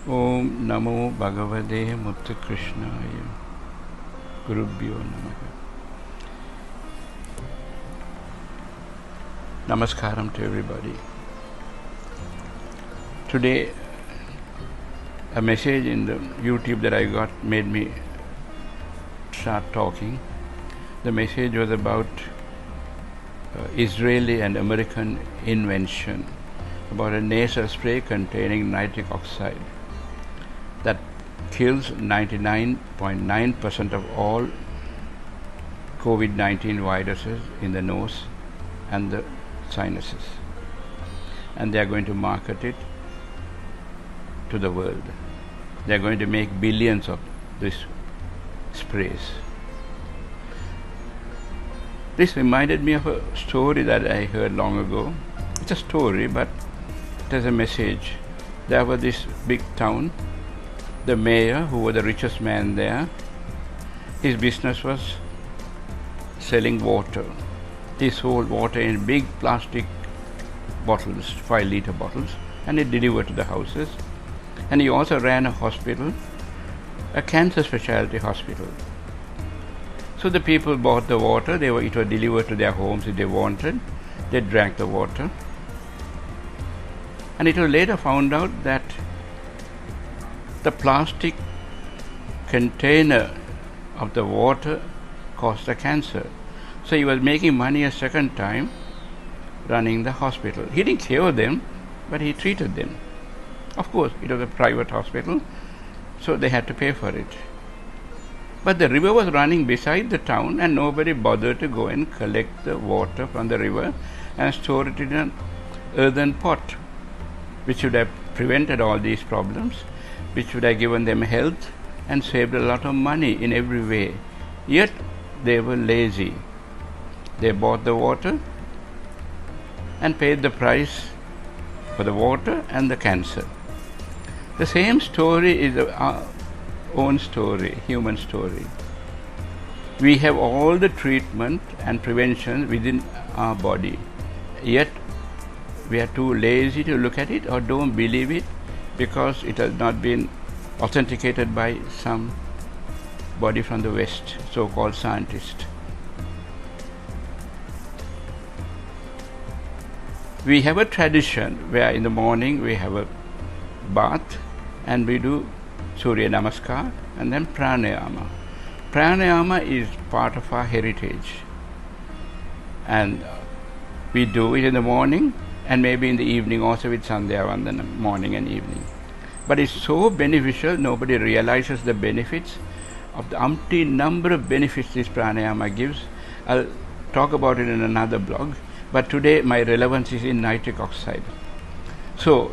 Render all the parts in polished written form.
Om Namo Bhagavate Mutta Krishnaya Gurubhyo Namaha. Namaskaram to everybody. Today, a message in the YouTube that I got made me start talking. The message was about Israeli and American invention, about a nasal spray containing nitric oxide that kills 99.9% of all COVID-19 viruses in the nose and the sinuses. And they are going to market it to the world. They are going to make billions of these sprays. This reminded me of a story that I heard long ago. It's a story, but it has a message. There was this big town. The mayor, who was the richest man there, his business was selling water. He sold water in big plastic bottles, 5-liter bottles, and he delivered to the houses. And he also ran a hospital, a cancer specialty hospital. So the people bought the water, it was delivered to their homes if they wanted. They drank the water. And it was later found out that the plastic container of the water caused the cancer. So he was making money a second time running the hospital. He didn't cure them, but he treated them. Of course, it was a private hospital, so they had to pay for it. But the river was running beside the town, and nobody bothered to go and collect the water from the river and store it in an earthen pot, which would have prevented all these problems, which would have given them health and saved a lot of money in every way. Yet they were lazy. They bought the water and paid the price for the water and the cancer. The same story is our own story, human story. We have all the treatment and prevention within our body, yet we are too lazy to look at it or don't believe it because it has not been authenticated by some body from the West, so-called scientist. We have a tradition where in the morning we have a bath and we do Surya Namaskar and then Pranayama. Pranayama is part of our heritage, and we do it in the morning and maybe in the evening also with Sandhya Vandana, morning and evening. But it's so beneficial, nobody realizes the benefits of the umpteen number of benefits this pranayama gives. I'll talk about it in another blog, but today my relevance is in nitric oxide. So,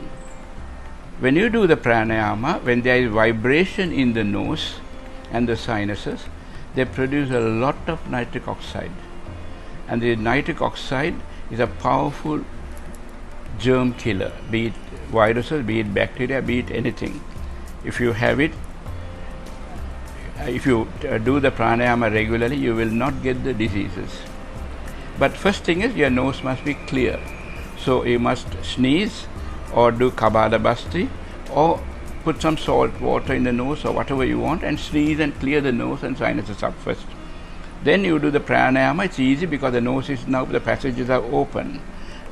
when you do the pranayama, when there is vibration in the nose and the sinuses, they produce a lot of nitric oxide. And the nitric oxide is a powerful germ killer, be it viruses, be it bacteria, be it anything. If you have it, if you do the pranayama regularly, you will not get the diseases. But first thing is, your nose must be clear. So you must sneeze or do Kapalabhati or put some salt water in the nose or whatever you want and sneeze and clear the nose and sinuses up first. Then you do the pranayama. It's easy because the nose is now, the passages are open.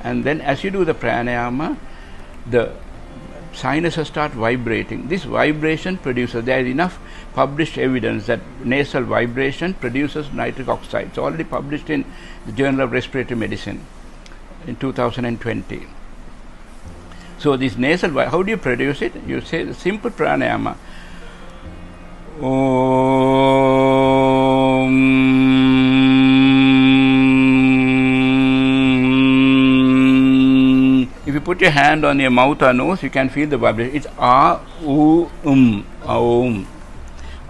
And then as you do the pranayama, the sinuses start vibrating. This vibration produces, there is enough published evidence that nasal vibration produces nitric oxide. It's already published in the Journal of Respiratory Medicine in 2020. So this nasal, how do you produce it? You say the simple pranayama. If you put your hand on your mouth or nose, you can feel the vibration. It's A, U, Aum.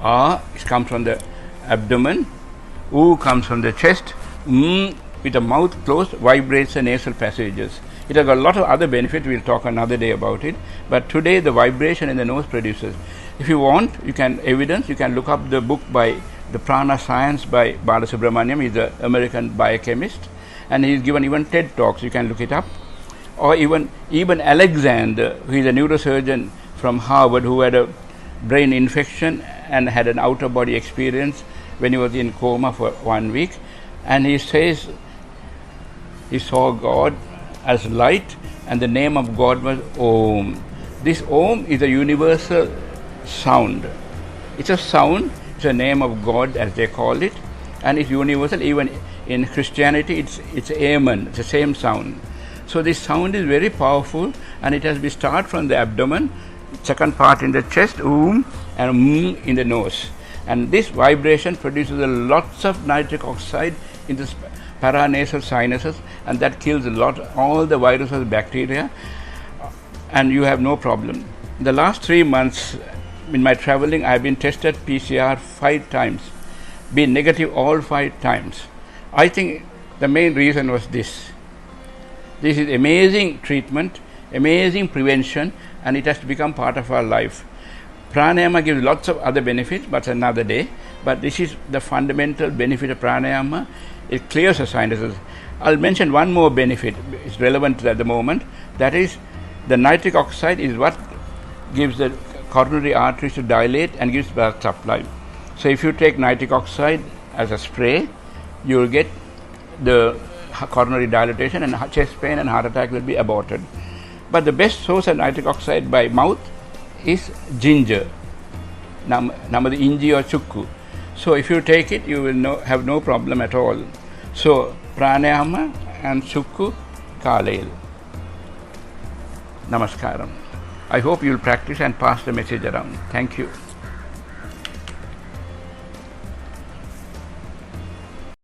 A comes from the abdomen, U comes from the chest, with the mouth closed, vibrates the nasal passages. It has got a lot of other benefits. We'll talk another day about it. But today, the vibration in the nose produces. If you want, you can look up the book by the Prana Science by Balasubramaniam. He's an American biochemist, and he's given even TED Talks. You can look it up. Or even Alexander, who is a neurosurgeon from Harvard who had a brain infection and had an outer body experience when he was in coma for 1 week, and he says he saw God as light and the name of God was Om. This Om is a universal sound. It's a sound, it's a name of God as they call it, and it's universal. Even in Christianity it's Amen, it's the same sound. So this sound is very powerful, and it has been start from the abdomen, second part in the chest, Om, and in the nose. And this vibration produces a lots of nitric oxide in the paranasal sinuses, and that kills all the viruses, bacteria, and you have no problem. The last 3 months in my traveling, I have been tested PCR 5 times, been negative all 5 times. I think the main reason was this. This is amazing treatment, amazing prevention, and it has to become part of our life. Pranayama gives lots of other benefits, but another day. But this is the fundamental benefit of pranayama. It clears the sinuses. I'll mention one more benefit. It's relevant at the moment. That is, the nitric oxide is what gives the coronary arteries to dilate and gives blood supply. So if you take nitric oxide as a spray, you will get the coronary dilatation, and chest pain and heart attack will be aborted. But the best source of nitric oxide by mouth is ginger, namadu inji or chukku. So if you take it, you will have no problem at all. So pranayama and chukku kalayil. Namaskaram. I hope you will practice and pass the message around. Thank you.